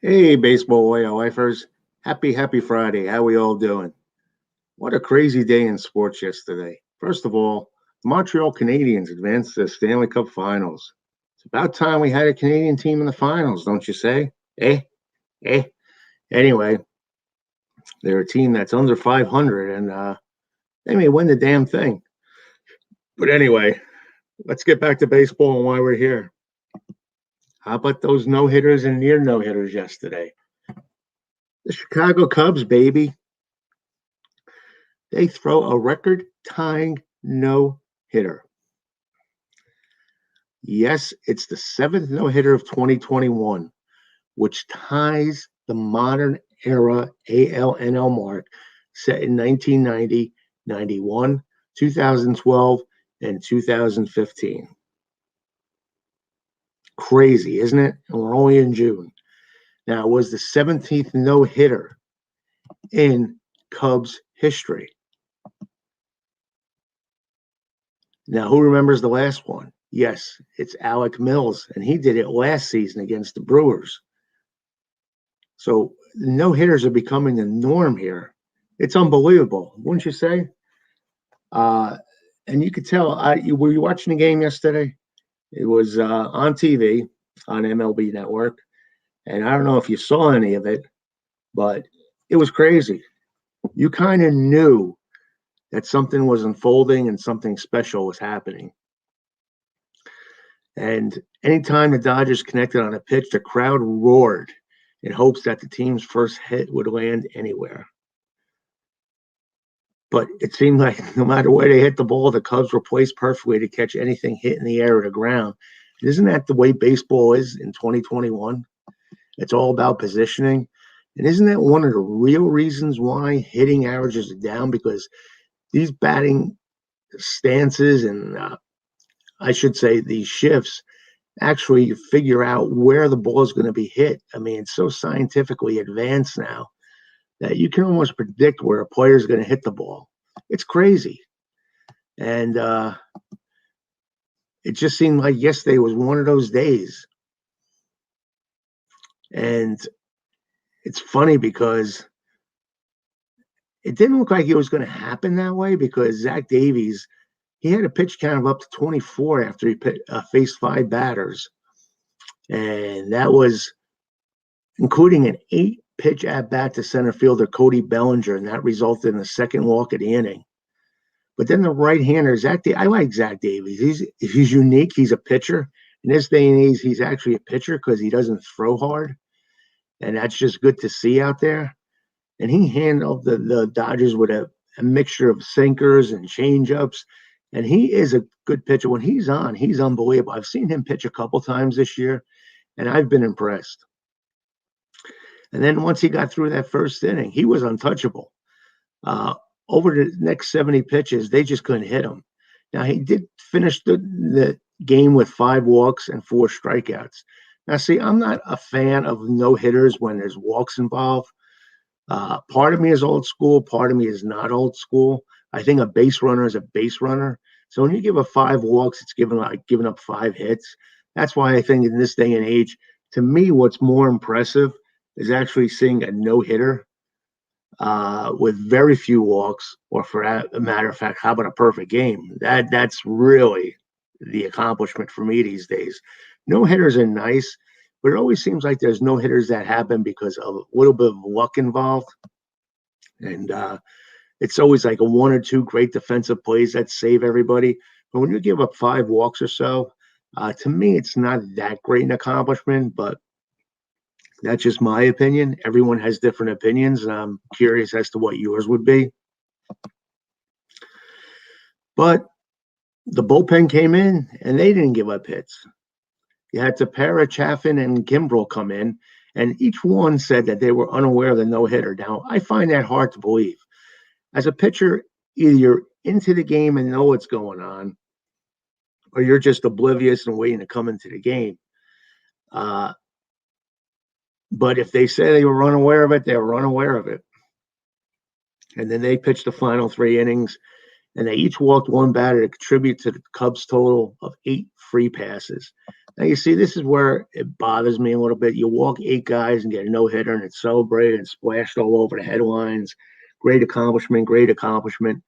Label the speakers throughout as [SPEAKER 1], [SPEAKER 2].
[SPEAKER 1] Hey, baseball lifers. Happy Friday. How we all doing? What a crazy day in sports yesterday. First of all, the Montreal Canadiens advanced to the Stanley Cup Finals. It's about time we had a Canadian team in the finals, don't you say? Eh? Eh? Anyway, they're a team that's under 500 and they may win the damn thing. But anyway, let's get back to baseball and why we're here. How about those no hitters and near no hitters yesterday? The Chicago Cubs, baby. They throw a record tying no hitter. Yes, it's the seventh no hitter of 2021, which ties the modern era ALNL mark set in 1990, 91, 2012, and 2015. Crazy, isn't it? And we're only in June. Now, it was the 17th no hitter in Cubs history. Now, who remembers the last one? Yes, it's Alec Mills, and he did it last season against the Brewers. So no hitters are becoming the norm here. It's unbelievable, wouldn't you say? And you could tell. Were you watching the game yesterday? It was on TV on MLB Network, and I don't know if you saw any of it, but it was crazy. You kind of knew that something was unfolding and something special was happening. And anytime the Dodgers connected on a pitch, the crowd roared in hopes that the team's first hit would land anywhere. But it seemed like no matter where they hit the ball, the Cubs were placed perfectly to catch anything hit in the air or the ground. Isn't that the way baseball is in 2021? It's all about positioning. And isn't that one of the real reasons why hitting averages are down? Because these batting stances and I should say these shifts actually figure out where the ball is going to be hit. I mean, it's so scientifically advanced now that you can almost predict where a player is going to hit the ball. It's crazy. And it just seemed like yesterday was one of those days. And it's funny because it didn't look like it was going to happen that way because Zach Davies, he had a pitch count of up to 24 after he faced 5 batters. And that was including an 8-pitch at-bat to center fielder Cody Bellinger, and that resulted in the second walk of the inning. But then the right-hander, I like Zach Davies. He's unique. He's a pitcher. In this day and age, he's actually a pitcher because he doesn't throw hard, and that's just good to see out there. And he handled the Dodgers with a mixture of sinkers and changeups, and he is a good pitcher. When he's on, he's unbelievable. I've seen him pitch a couple times this year, and I've been impressed. And then once he got through that first inning, he was untouchable. Over the next 70 pitches, they just couldn't hit him. Now, he did finish the game with 5 walks and 4 strikeouts. Now, see, I'm not a fan of no-hitters when there's walks involved. Part of me is old school. Part of me is not old school. I think a base runner is a base runner. So when you give up 5 walks, it's giving up 5 hits. That's why I think in this day and age, to me, what's more impressive is actually seeing a no-hitter with very few walks, or for a matter of fact, how about a perfect game? That's really the accomplishment for me these days. No-hitters are nice, but it always seems like there's no-hitters that happen because of a little bit of luck involved. And it's always like a 1 or 2 great defensive plays that save everybody. But when you give up 5 walks or so, to me, it's not that great an accomplishment, but that's just my opinion. Everyone has different opinions, and I'm curious as to what yours would be. But the bullpen came in, and they didn't give up hits. You had Tepera, Chaffin, and Kimbrel come in, and each one said that they were unaware of the no-hitter. Now, I find that hard to believe. As a pitcher, either you're into the game and know what's going on, or you're just oblivious and waiting to come into the game. But if they say they were unaware of it, they were unaware of it. And then they pitched the final 3 innings, and they each walked 1 batter to contribute to the Cubs' total of 8 free passes. Now, you see, this is where it bothers me a little bit. You walk 8 guys and get a no-hitter, and it's celebrated and splashed all over the headlines. Great accomplishment, great accomplishment.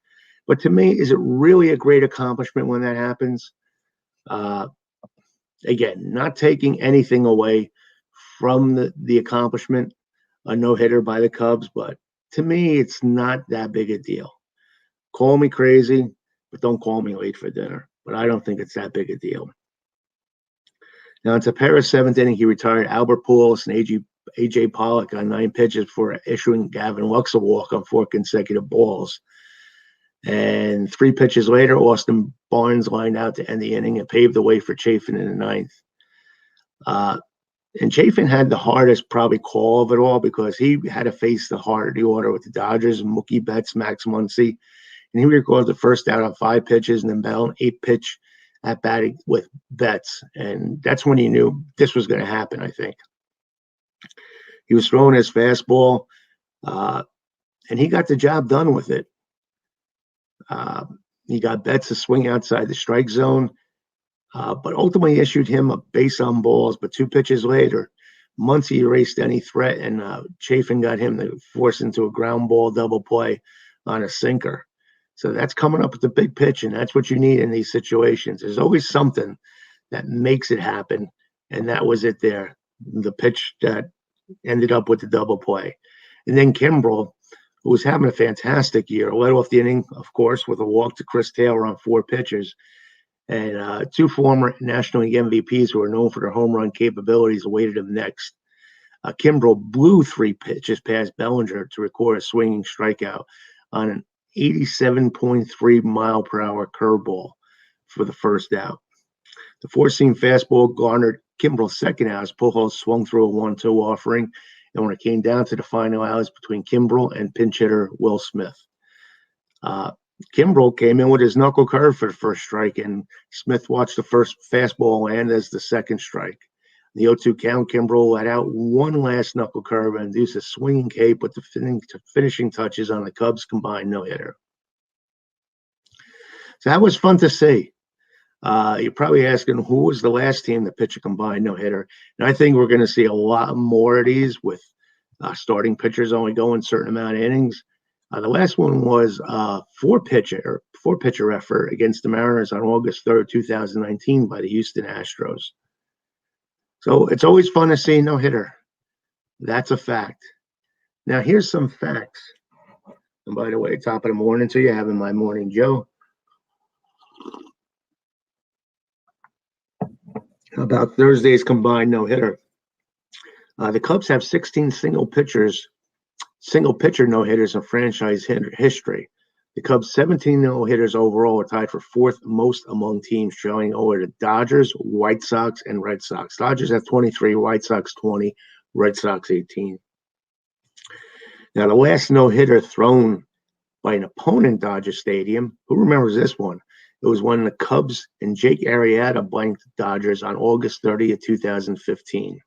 [SPEAKER 1] But to me, is it really a great accomplishment when that happens? Uh, Again, not taking anything away from the accomplishment, a no-hitter by the Cubs, but to me, it's not that big a deal. Call me crazy, but don't call me late for dinner. But I don't think it's that big a deal. Now, in Tepera's seventh inning, he retired Albert Pujols and A.J. Pollock on 9 pitches before issuing Gavin Lux a walk on 4 consecutive balls. And 3 pitches later, Austin Barnes lined out to end the inning and paved the way for Chafin in the 9th. And Chafin had the hardest probably call of it all because he had to face the heart of the order with the Dodgers, Mookie Betts, Max Muncy. And he recorded the first out on 5 pitches and then battled an 8-pitch at batting with Betts. And that's when he knew this was going to happen, I think. He was throwing his fastball, and he got the job done with it. He got Betts to swing outside the strike zone, but ultimately issued him a base on balls. But 2 pitches later, Muncy erased any threat, and Chafin got him to force into a ground ball double play on a sinker. So that's coming up with the big pitch, and that's what you need in these situations. There's always something that makes it happen, and that was it there, the pitch that ended up with the double play. And then Kimbrel, who was having a fantastic year, led off the inning, of course, with a walk to Chris Taylor on 4 pitches. And 2 former National League MVPs who are known for their home run capabilities awaited him next. Kimbrel blew 3 pitches past Bellinger to record a swinging strikeout on an 87.3 mile per hour curveball for the first out. The 4-seam fastball garnered Kimbrel's second out as Pujols swung through a 1-2 offering. And when it came down to the final out, it was between Kimbrel and pinch hitter Will Smith. Kimbrel came in with his knuckle curve for the first strike, and Smith watched the first fastball land as the second strike. The 0-2 count, Kimbrel let out one last knuckle curve and induced a swinging cape with the finishing touches on the Cubs' combined no-hitter. So that was fun to see. You're probably asking who was the last team to pitch a combined no-hitter. And I think we're going to see a lot more of these with starting pitchers only going a certain amount of innings. The last one was a 4-pitcher effort against the Mariners on August 3rd, 2019 by the Houston Astros. So it's always fun to see no-hitter. That's a fact. Now, here's some facts. And by the way, top of the morning to you, having my morning Joe. About Thursday's combined no-hitter. The Cubs have 16 single pitcher no-hitters in franchise history. The Cubs' 17 no-hitters overall are tied for 4th most among teams, trailing over the Dodgers, White Sox, and Red Sox. Dodgers have 23, White Sox 20, Red Sox 18. Now, the last no-hitter thrown by an opponent Dodger Stadium, who remembers this one? It was when the Cubs and Jake Arrieta blanked the Dodgers on August 30th, 2015.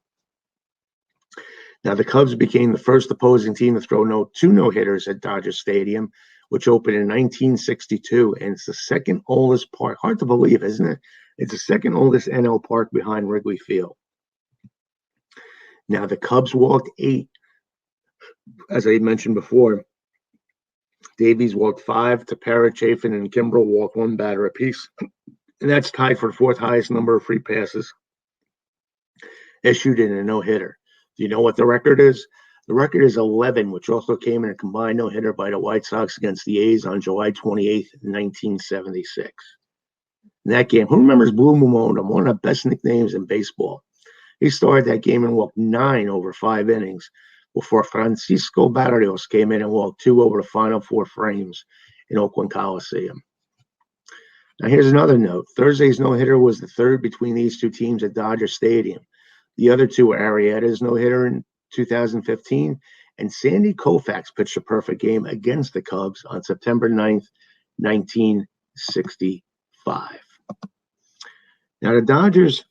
[SPEAKER 1] Now, the Cubs became the first opposing team to throw 2 no-hitters at Dodger Stadium, which opened in 1962, and it's the second oldest park. Hard to believe, isn't it? It's the second oldest NL park behind Wrigley Field. Now, the Cubs walked 8, as I mentioned before. Davies walked 5, Tepera, Chafin, and Kimbrel walked 1 batter apiece. And that's tied for the 4th highest number of free passes issued in a no-hitter. Do you know what the record is? The record is 11, which also came in a combined no-hitter by the White Sox against the A's on July 28th, 1976. In that game, who remembers Blue Momentum, one of the best nicknames in baseball? He started that game and walked 9 over 5 innings before Francisco Barrios came in and walked 2 over the final 4 frames in Oakland Coliseum. Now, here's another note. Thursday's no-hitter was the 3rd between these 2 teams at Dodger Stadium. The other 2 were Arrieta's no-hitter in 2015, and Sandy Koufax pitched a perfect game against the Cubs on September 9th, 1965. Now, the Dodgers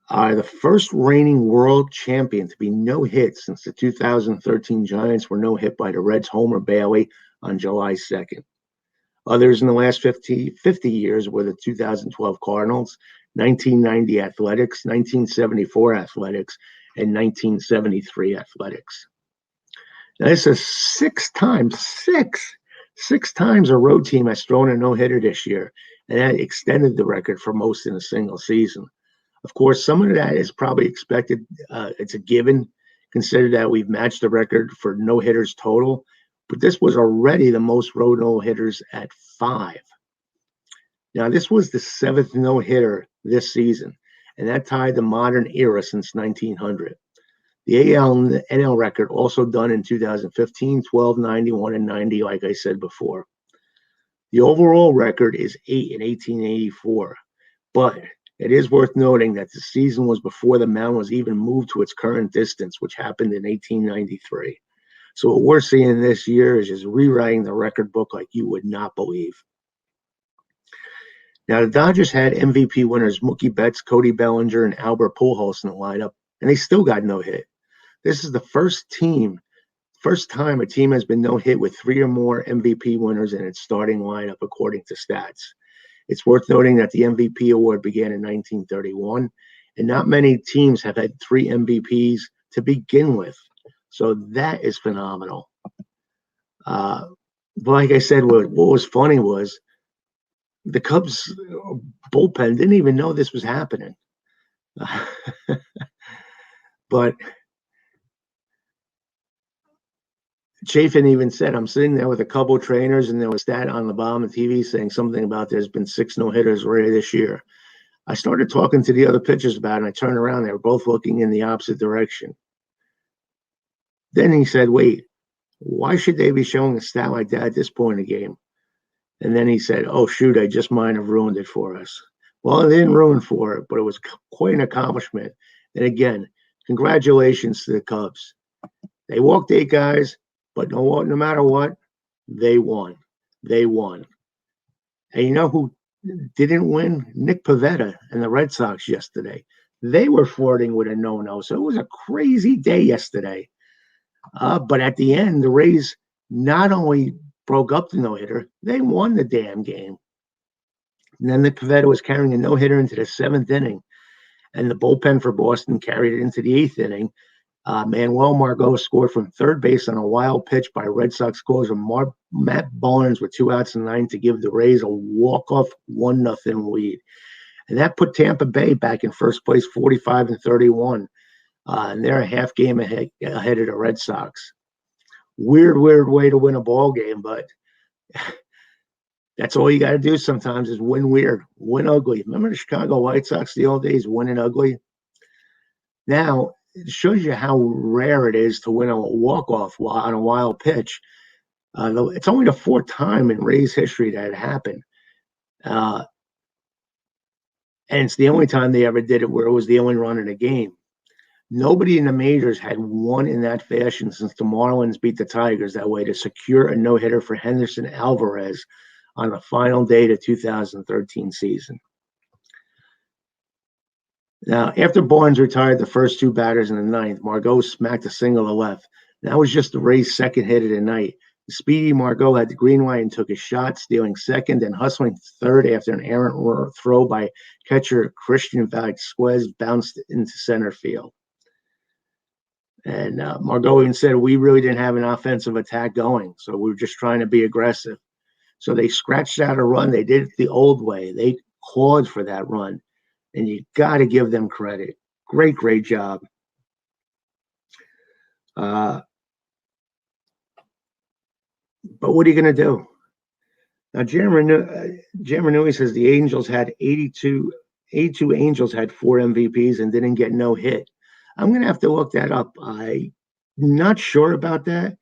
[SPEAKER 1] are the first reigning world champion to be no-hit since the 2013 Giants were no-hit by the Reds' Homer Bailey on July 2nd. Others in the last 50 years were the 2012 Cardinals, 1990 Athletics, 1974 Athletics, and 1973 Athletics. Now, this is six times a road team has thrown a no-hitter this year, and that extended the record for most in a single season. Of course, some of that is probably expected. It's a given. Consider that we've matched the record for no-hitters total, but this was already the most road no-hitters at 5. Now, this was the 7th no-hitter this season, and that tied the modern era since 1900. The AL and the NL record also done in 2015, 12, 91, and 90, like I said before. The overall record is 8 in 1884, but it is worth noting that the season was before the mound was even moved to its current distance, which happened in 1893. So what we're seeing this year is just rewriting the record book like you would not believe. Now, the Dodgers had MVP winners Mookie Betts, Cody Bellinger, and Albert Pujols in the lineup, and they still got no hit. This is the first time a team has been no hit with 3 or more MVP winners in its starting lineup, according to stats. It's worth noting that the MVP award began in 1931, and not many teams have had 3 MVPs to begin with. So that is phenomenal. But like I said, what was funny was the Cubs bullpen didn't even know this was happening. But Chafin even said, I'm sitting there with a couple of trainers, and there was stat on the bottom of TV saying something about there's been 6 no-hitters already this year. I started talking to the other pitchers about it, and I turned around. They were both looking in the opposite direction. Then he said, wait, why should they be showing a stat like that at this point in the game? And then he said, oh, shoot, I just might have ruined it for us. Well, it didn't ruin for it, but it was quite an accomplishment. And again, congratulations to the Cubs. They walked 8 guys. But no matter what, they won. They won. And you know who didn't win? Nick Pivetta and the Red Sox yesterday. They were flirting with a no-no. So it was a crazy day yesterday. But at the end, the Rays not only broke up the no-hitter, they won the damn game. And then Nick Pivetta was carrying a no-hitter into the 7th inning. And the bullpen for Boston carried it into the 8th inning. Manuel Margot scored from third base on a wild pitch by Red Sox closer Matt Barnes with 2 outs and 9 to give the Rays a walk-off 1-0 lead. And that put Tampa Bay back in first place, 45-31. And they're a half game ahead of the Red Sox. Weird way to win a ball game, but that's all you got to do sometimes is win weird, win ugly. Remember the Chicago White Sox the old days, winning ugly? Now, it shows you how rare it is to win a walk-off on a wild pitch. It's only the 4th time in Rays history that it happened. And it's the only time they ever did it where it was the only run in a game. Nobody in the majors had won in that fashion since the Marlins beat the Tigers that way to secure a no-hitter for Henderson Alvarez on the final day of the 2013 season. Now, after Barnes retired the first 2 batters in the 9th, Margot smacked a single to left. That was just the Rays' second hit of the night. The speedy Margot had the green light and took a shot, stealing second and hustling third after an errant throw by catcher Christian Vasquez bounced into center field. And Margot even said, we really didn't have an offensive attack going, so we were just trying to be aggressive. So they scratched out a run. They did it the old way. They clawed for that run. And you got to give them credit. Great job. But what are you going to do? Now, Jim Renouille says the Angels had 82 Angels had 4 MVPs and didn't get no hit. I'm going to have to look that up. I'm not sure about that.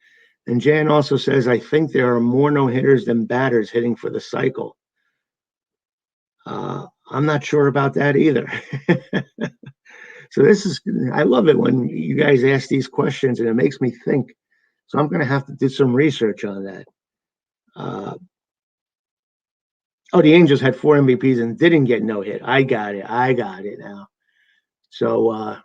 [SPEAKER 1] And Jan also says, I think there are more no-hitters than batters hitting for the cycle. I'm not sure about that either. So I love it when you guys ask these questions and it makes me think. So I'm going to have to do some research on that. The Angels had 4 MVPs and didn't get no hit. I got it now. So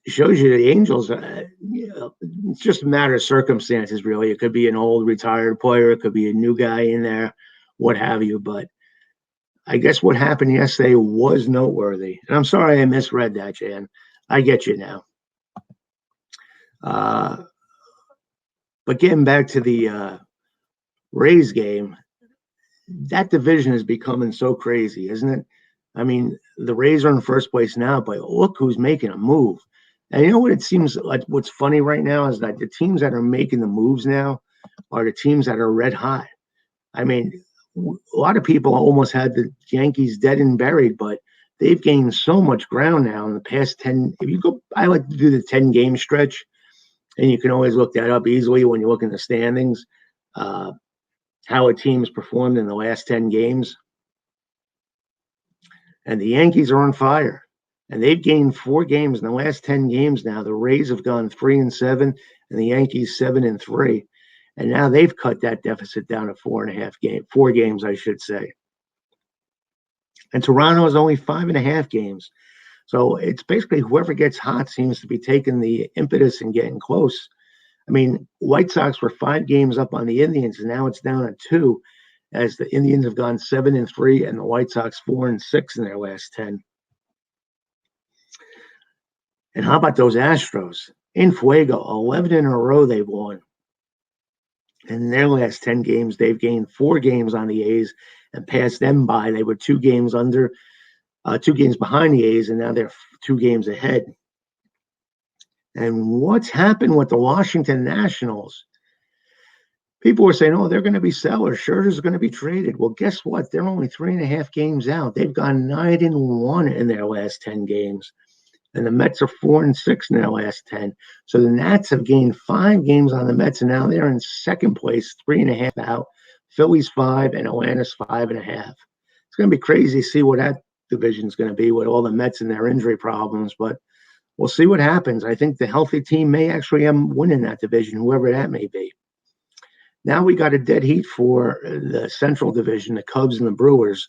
[SPEAKER 1] it shows you the Angels, it's just a matter of circumstances, really. It could be an old retired player. It could be a new guy in there, what have you. But I guess what happened yesterday was noteworthy. And I'm sorry I misread that, Jan. I get you now. But getting back to the Rays game, that division is becoming so crazy, isn't it? I mean, the Rays are in first place now, but look who's making a move. And you know what it seems like what's funny right now is that the teams that are making the moves now are the teams that are red hot. I mean, a lot of people almost had the Yankees dead and buried, but they've gained so much ground now in the past 10. If you go, I like to do the 10-game stretch, and you can always look that up easily when you look in the standings, how a team's performed in the last 10 games. And the Yankees are on fire. And they've gained 4 games in the last 10 games now. The Rays have gone 3-7, and the Yankees 7-3. And now they've cut that deficit down to 4 games, I should say. And Toronto is only 5.5 games. So it's basically whoever gets hot seems to be taking the impetus and getting close. I mean, White Sox were 5 games up on the Indians, and now it's down to 2, as the Indians have gone 7-3, and the White Sox 4-6 in their last 10. And how about those Astros? In Fuego, 11 in a row they've won. And in their last 10 games, they've gained 4 games on the A's and passed them by. They were 2 games under, 2 games behind the A's, and now they're 2 games ahead. And what's happened with the Washington Nationals? People were saying, oh, they're going to be sellers. Scherzer's going to be traded. Well, guess what? They're only 3.5 games out. They've gone 9-1 in their last 10 games. And the Mets are 4-6 in their last 10. So the Nats have gained 5 games on the Mets, and now they're in second place, 3.5 out. Philly's 5, and Atlanta's 5.5. It's going to be crazy to see what that division is going to be with all the Mets and their injury problems, but we'll see what happens. I think the healthy team may actually end up winning that division, whoever that may be. Now we got a dead heat for the Central Division, the Cubs and the Brewers.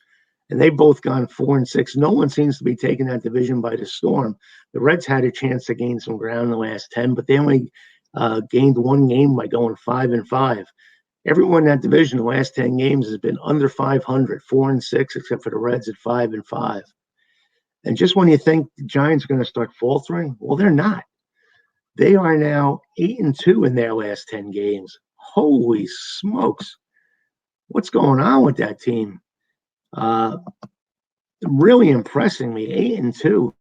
[SPEAKER 1] And they've both gone 4-6. No one seems to be taking that division by the storm. The Reds had a chance to gain some ground in the last 10, but they only gained 1 game by going 5-5. Everyone in that division in the last 10 games has been under 500, 4-6, except for the Reds at 5-5. And just when you think the Giants are going to start faltering, well, they're not. They are now 8-2 in their last 10 games. Holy smokes. What's going on with that team? Really impressing me, 8-2.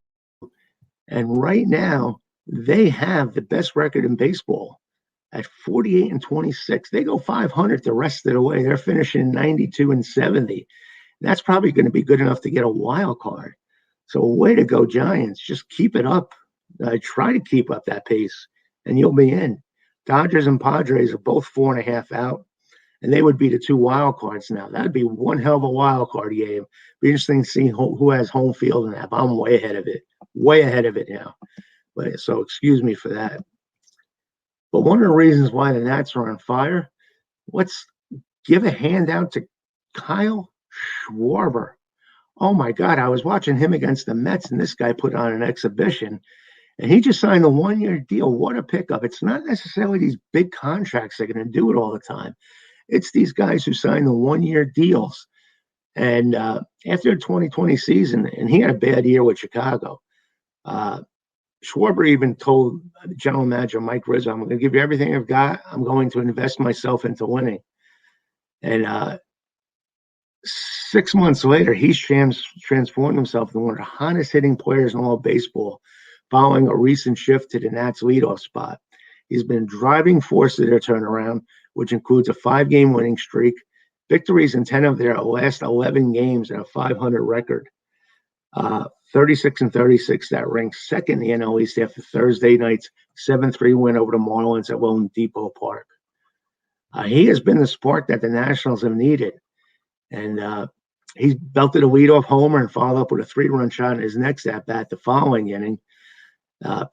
[SPEAKER 1] And right now, they have the best record in baseball at 48-26. They go 500 the rest of the way. They're finishing 92-70. That's probably going to be good enough to get a wild card. So way to go, Giants. Just keep it up. Try to keep up that pace, and you'll be in. Dodgers and Padres are both 4.5 out. And they would be the 2 wild cards now. That'd be one hell of a wild card game. Be interesting to see who has home field in that. I'm way ahead of it now. But so excuse me for that. But one of the reasons why the Nats are on fire, let's give a handout to Kyle Schwarber. Oh my God, I was watching him against the Mets, and this guy put on an exhibition. And he just signed a 1-year deal. What a pickup. It's not necessarily these big contracts that are going to do it all the time. It's these guys who sign the 1-year deals. And after the 2020 season, and he had a bad year with Chicago, Schwarber even told General Manager Mike Rizzo, I'm going to give you everything I've got. I'm going to invest myself into winning. And 6 months later, he's transformed himself into one of the hottest hitting players in all of baseball, following a recent shift to the Nats leadoff spot. He's been driving force of their turnaround, which includes a 5-game winning streak, victories in 10 of their last 11 games, and a 500 record. 36-36, that ranks second in the NL East after Thursday night's 7-3 win over the Marlins at Lone Depot Park. He has been the spark that the Nationals have needed. And he belted a leadoff homer and followed up with a 3-run shot in his next at-bat the following inning,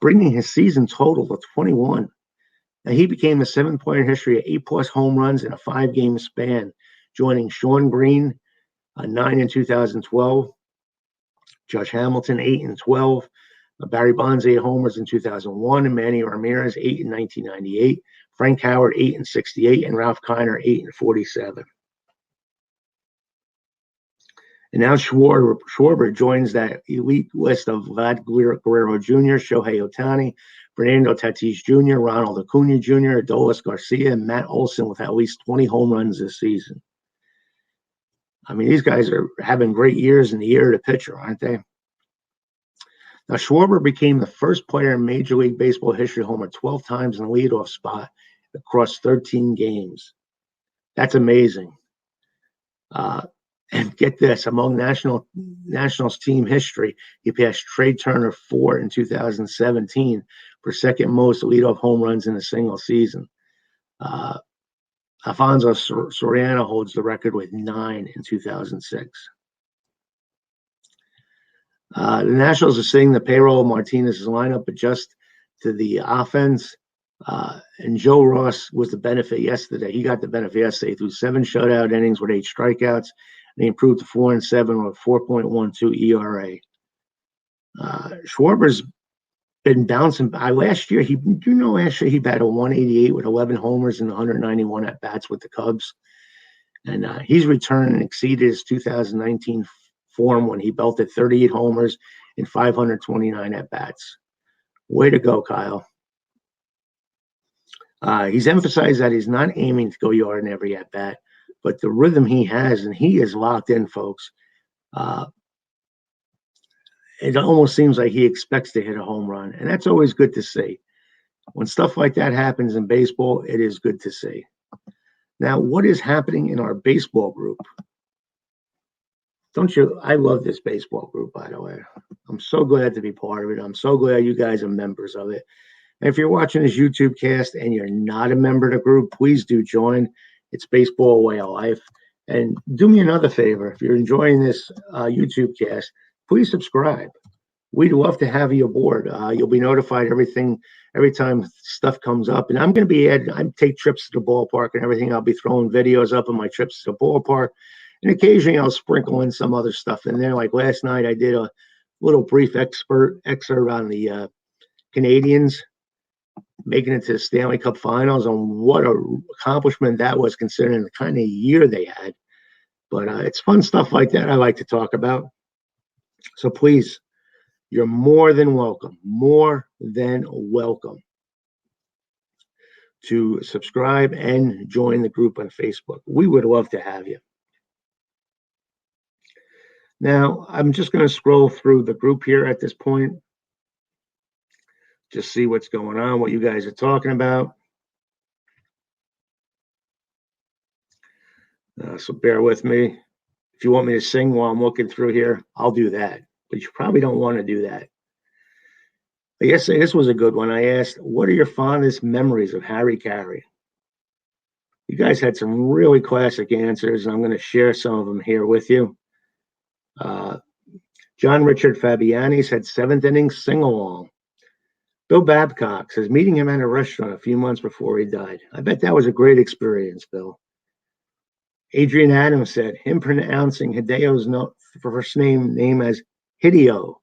[SPEAKER 1] bringing his season total to 21. Now, he became the 7th-player in history of 8+ home runs in a 5-game span, joining Sean Green, 9 in 2012, Josh Hamilton, 8 in 12, Barry Bonds, 8 homers in 2001, and Manny Ramirez, 8 in 1998, Frank Howard, 8 in 68, and Ralph Kiner, 8 in 47. And now Schwarber joins that elite list of Vlad Guerrero Jr., Shohei Ohtani, Fernando Tatis Jr., Ronald Acuna Jr., Adolis Garcia, and Matt Olson with at least 20 home runs this season. I mean, these guys are having great years in the year of the pitcher, aren't they? Now, Schwarber became the first player in Major League Baseball history to homer 12 times in the leadoff spot across 13 games. That's amazing. And get this, among Nationals team history, he passed Trey Turner 4 in 2017 for second most leadoff home runs in a single season. Alfonso Soriano holds the record with 9 in 2006. The Nationals are seeing the payroll of Martinez's lineup adjust to the offense. And Joe Ross was the benefit yesterday. He got the benefit yesterday through 7 shutout innings with 8 strikeouts. And he improved to 4-7 with 4.12 ERA. Schwarber's been bouncing. Last year he batted 188 with 11 homers and 191 at bats with the Cubs. And he's returned and exceeded his 2019 form when he belted 38 homers and 529 at bats. Way to go, Kyle. He's emphasized that he's not aiming to go yard in every at bat, but the rhythm he has, and he is locked in, folks. It almost seems like he expects to hit a home run, and that's always good to see. When stuff like that happens in baseball, it is good to see. Now, what is happening in our baseball group? Don't you? I love this baseball group, by the way. I'm so glad to be part of it. I'm so glad you guys are members of it. And if you're watching this YouTube cast and you're not a member of the group, please do join. It's Baseball Way of Life. And do me another favor. If you're enjoying this YouTube cast, please subscribe. We'd love to have you aboard. You'll be notified every time stuff comes up. And I'm going to be I take trips to the ballpark and everything. I'll be throwing videos up of my trips to the ballpark. And occasionally I'll sprinkle in some other stuff in there. Like last night, I did a little brief excerpt on the Canadians making it to the Stanley Cup Finals, and what an accomplishment that was considering the kind of year they had. But it's fun stuff like that I like to talk about. So please, you're more than welcome to subscribe and join the group on Facebook. We would love to have you. Now, I'm just going to scroll through the group here at this point. Just see what's going on, what you guys are talking about. So bear with me. If you want me to sing while I'm looking through here, I'll do that. But you probably don't want to do that. I guess this was a good one. I asked, what are your fondest memories of Harry Carey? You guys had some really classic answers, and I'm going to share some of them here with you. John Richard Fabiani said 7th inning sing-along. Bill Babcock says meeting him at a restaurant a few months before he died. I bet that was a great experience, Bill. Adrian Adams said him pronouncing Hideo's first name as Hideo.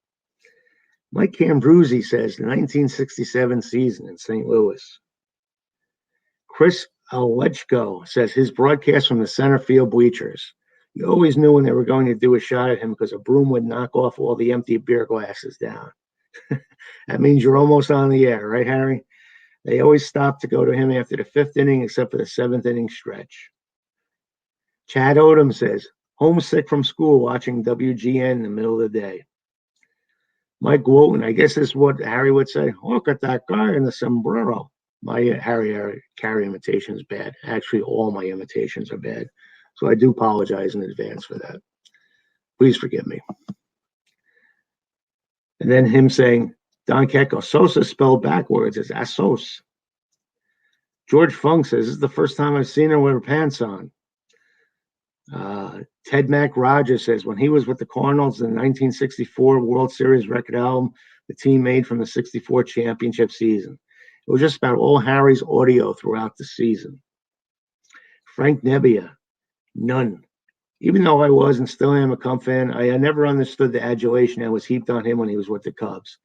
[SPEAKER 1] Mike Cambruzzi says the 1967 season in St. Louis. Chris Alechko says his broadcast from the center field bleachers. You always knew when they were going to do a shot at him because a broom would knock off all the empty beer glasses down. That means you're almost on the air, right, Harry? They always stop to go to him after the 5th inning, except for the 7th inning stretch. Chad Odom says, homesick from school watching WGN in the middle of the day. Mike Walton, I guess this is what Harry would say. Look at that guy in the sombrero. My Harry Carey imitation is bad. Actually, all my imitations are bad. So I do apologize in advance for that. Please forgive me. And then him saying, Don Kecko, Sosa spelled backwards as Asos. George Funk says, this is the first time I've seen her with her pants on. Ted Mack Rogers says, when he was with the Cardinals in the 1964 World Series record album, the team made from the 64 championship season. It was just about all Harry's audio throughout the season. Frank Nebbia, none. Even though I was and still am a Cub fan, I never understood the adulation that was heaped on him when he was with the Cubs.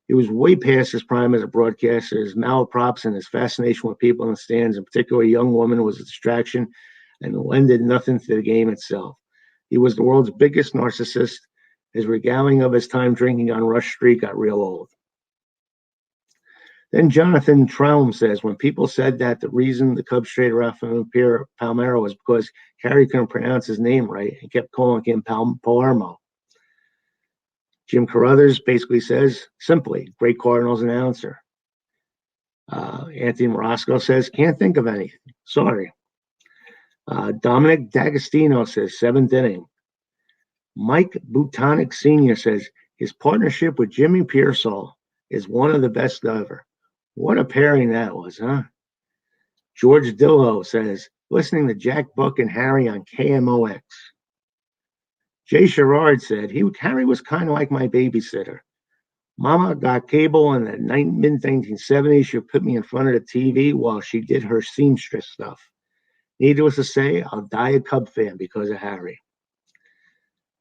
[SPEAKER 1] He was way past his prime as a broadcaster. His malaprops and his fascination with people in the stands, in particular a young woman, was a distraction and lended nothing to the game itself. He was the world's biggest narcissist. His regaling of his time drinking on Rush Street got real old. Then Jonathan Traum says, when people said that the reason the Cubs traded Rafael Palmeiro was because Carey couldn't pronounce his name right and kept calling him Palermo. Jim Carruthers basically says, simply, great Cardinals announcer. Anthony Morosco says, can't think of anything. Sorry. Dominic D'Agostino says, seventh inning. Mike Butonic Sr. says, his partnership with Jimmy Pearsall is one of the best ever. What a pairing that was, huh? George Dillo says, listening to Jack Buck and Harry on KMOX. Jay Sherrard said, Harry was kind of like my babysitter. Mama got cable in the mid-1970s. She would put me in front of the TV while she did her seamstress stuff. Needless to say, I'll die a Cub fan because of Harry.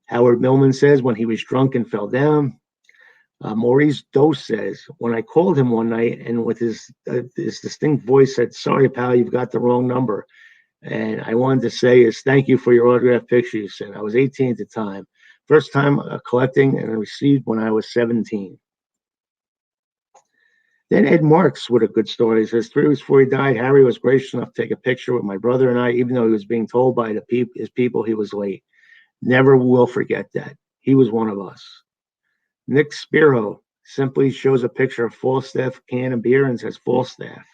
[SPEAKER 1] Howard Millman says, when he was drunk and fell down. Maurice Dose says, when I called him one night and with his distinct voice said, sorry, pal, you've got the wrong number. And I wanted to say is thank you for your autographed picture you sent. I was 18 at the time. First time collecting and received when I was 17. Then Ed Marks with a good story. He says, 3 weeks before he died, Harry was gracious enough to take a picture with my brother and I, even though he was being told by his people he was late. Never will forget that. He was one of us. Nick Spiro simply shows a picture of Falstaff can of beer and says Falstaff.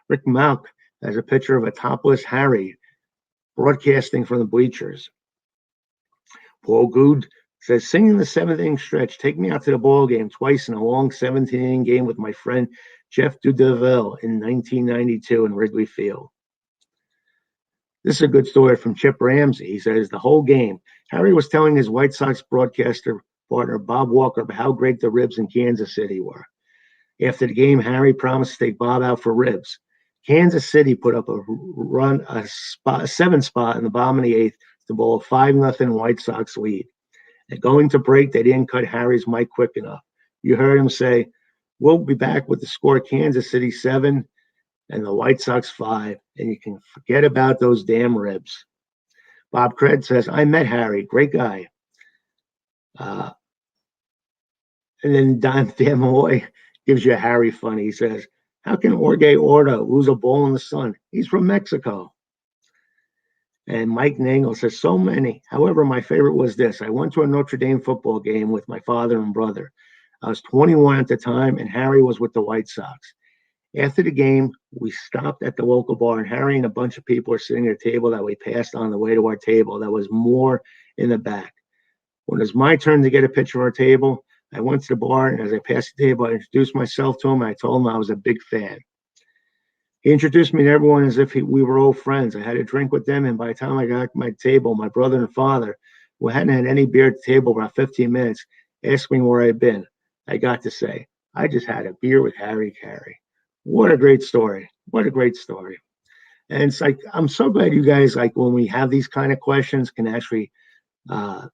[SPEAKER 1] Rick Malk has a picture of a topless Harry broadcasting from the bleachers. Paul Good says, singing the 7th inning stretch, take me out to the ball game twice in a long 17-inning game with my friend Jeff Dudeville in 1992 in Wrigley Field. This is a good story from Chip Ramsey. He says, the whole game, Harry was telling his White Sox broadcaster partner Bob Walker about how great the ribs in Kansas City were. After the game, Harry promised to take Bob out for ribs. Kansas City put up a 7 spot in the bottom of the 8th to bowl a 5-0 White Sox lead. And going to break, they didn't cut Harry's mic quick enough. You heard him say, we'll be back with the score Kansas City 7 and the White Sox 5, and you can forget about those damn ribs. Bob Cred says, I met Harry, great guy. And then Dan Malloy gives you a Harry funny. He says, how can Jorge Orta lose a ball in the sun? He's from Mexico. And Mike Nangle says, so many. However, my favorite was this. I went to a Notre Dame football game with my father and brother. I was 21 at the time, and Harry was with the White Sox. After the game, we stopped at the local bar, and Harry and a bunch of people were sitting at a table that we passed on the way to our table that was more in the back. When it was my turn to get a picture of our table, I went to the bar, and as I passed the table, I introduced myself to him, and I told him I was a big fan. He introduced me to everyone as if we were old friends. I had a drink with them, and by the time I got to my table, my brother and father, who hadn't had any beer at the table for about 15 minutes, asked me where I'd been. I got to say, I just had a beer with Harry Carey. What a great story. What a great story. And it's like, I'm so glad you guys, like when we have these kind of questions, can actually add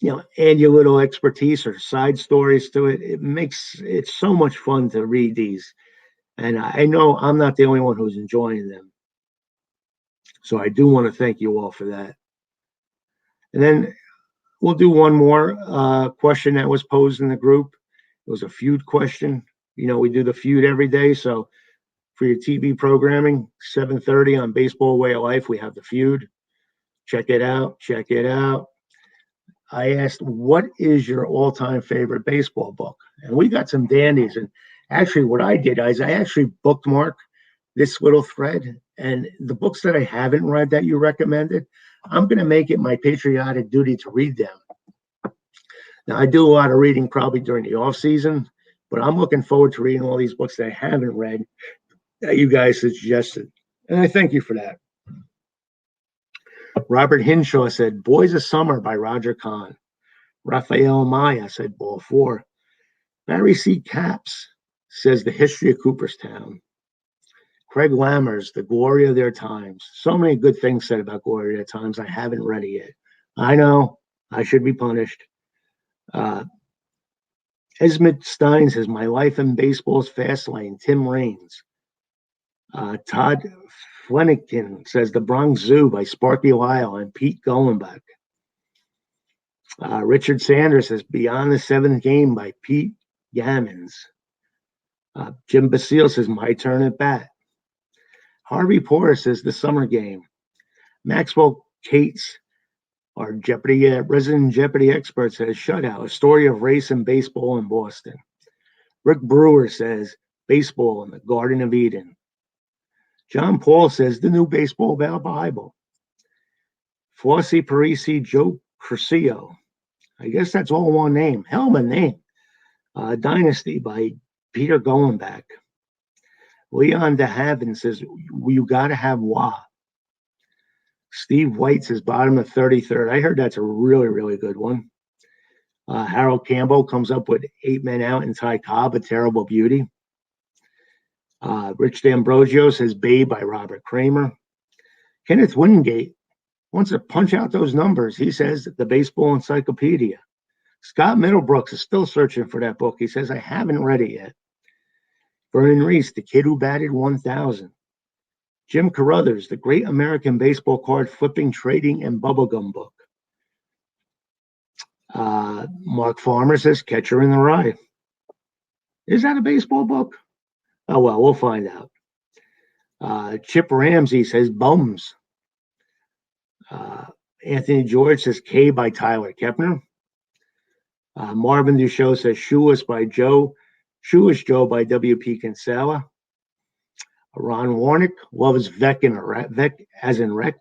[SPEAKER 1] your little expertise or side stories to it. It makes it so much fun to read these. And I know I'm not the only one who's enjoying them. So I do want to thank you all for that. And then we'll do one more question that was posed in the group. It was a feud question. We do the feud every day. So for your TV programming, 7:30 on Baseball Way of Life, we have the feud. Check it out. Check it out. I asked, what is your all-time favorite baseball book? And we got some dandies. And actually what I did is I actually bookmarked this little thread. And the books that I haven't read that you recommended, I'm going to make it my patriotic duty to read them. Now, I do a lot of reading probably during the off season, but I'm looking forward to reading all these books that I haven't read that you guys suggested. And I thank you for that. Robert Hinshaw said, Boys of Summer by Roger Kahn. Rafael Maya said, Ball 4. Barry C. Capps says, The History of Cooperstown. Craig Lammers, The Glory of Their Times. So many good things said about Glory of Their Times. I haven't read it yet. I know. I should be punished. Esmond Stein says, My Life in Baseball's Fast Lane. Tim Raines. Todd Flanagan says The Bronx Zoo by Sparky Lyle and Pete Golenbeck. Richard Sanders says Beyond the Seventh Game by Pete Gammons. Jim Basile says My Turn at Bat. Harvey Porter says The Summer Game. Maxwell Cates, our Jeopardy resident Jeopardy expert, says Shutout, a story of race and baseball in Boston. Rick Brewer says Baseball in the Garden of Eden. John Paul says The New Baseball Bible. Flossie Parisi, Joe Curcio. I guess that's all one name. Hell of a name. Dynasty by Peter Golenbeck. Leon DeHaven says You Gotta Have Wah. Steve White says Bottom of 33rd. I heard that's a really, really good one. Harold Campbell comes up with 8 Men Out and Ty Cobb, A Terrible Beauty. Rich D'Ambrosio says Babe by Robert Kramer. Kenneth Wingate wants to punch out those numbers. He says The Baseball Encyclopedia. Scott Middlebrooks is still searching for that book. He says, I haven't read it yet. Vernon Reese, The Kid Who Batted 1,000. Jim Carruthers, The Great American Baseball Card Flipping, Trading, and Bubblegum Book. Mark Farmer says Catcher in the Rye. Is that a baseball book? Oh, well, we'll find out. Chip Ramsey says Bums. Anthony George says K by Tyler Kepner. Marvin Duchot says Shoeless Joe by W.P. Kinsella. Ron Warnick loves Vec as in Rec.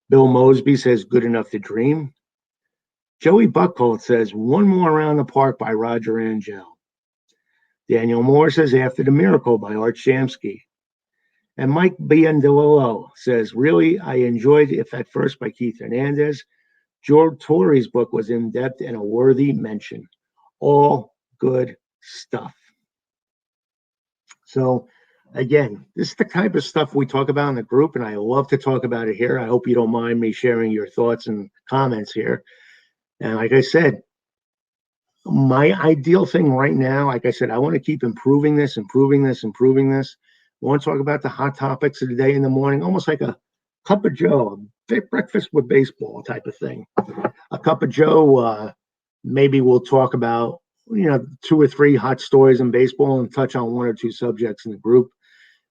[SPEAKER 1] Bill Mosby says Good Enough to Dream. Joey Buckhold says One More Around the Park by Roger Angel. Daniel Moore says After the Miracle by Art Shamsky. And Mike Biandilolo says, Really, I enjoyed If at First by Keith Hernandez. George Torrey's book was in-depth and a worthy mention. All good stuff. So, again, this is the type of stuff we talk about in the group, and I love to talk about it here. I hope you don't mind me sharing your thoughts and comments here. And like I said, my ideal thing right now, like I said, I want to keep improving this. I want to talk about the hot topics of the day in the morning, almost like a cup of Joe, a breakfast with baseball type of thing. A cup of Joe, maybe we'll talk about, 2 or 3 hot stories in baseball and touch on 1 or 2 subjects in the group.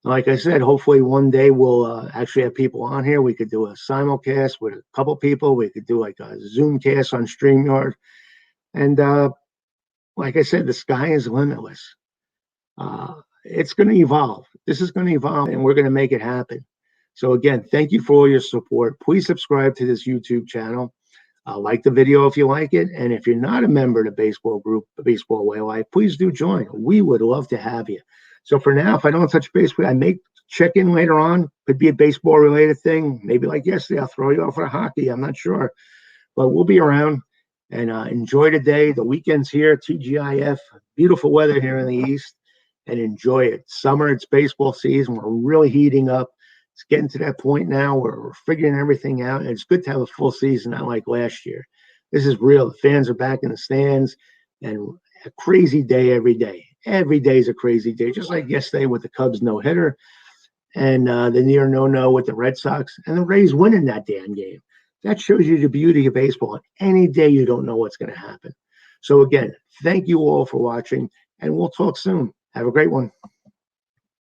[SPEAKER 1] Like I said, hopefully one day we'll actually have people on here. We could do a simulcast with a couple people. We could do like a Zoom cast on StreamYard. And like I said, the sky is limitless. It's going to evolve. This is going to evolve, and we're going to make it happen. So again, thank you for all your support. Please subscribe to this YouTube channel. Like the video if you like it. And if you're not a member of the baseball group, the Baseball Way of Life, please do join. We would love to have you. So for now, if I don't touch base with you, I may check in later on. Could be a baseball related thing. Maybe like yesterday, I'll throw you off for hockey. I'm not sure. But we'll be around. And enjoy the day. The weekend's here. TGIF. Beautiful weather here in the East. And enjoy it. Summer, it's baseball season. We're really heating up. It's getting to that point now where we're figuring everything out. And it's good to have a full season, not like last year. This is real. The fans are back in the stands. And a crazy day every day. Every day is a crazy day. Just like yesterday with the Cubs no-hitter. And the near no-no with the Red Sox. And the Rays winning that damn game. That shows you the beauty of baseball. On any day, you don't know what's going to happen. So again, thank you all for watching. And we'll talk soon. Have a great one.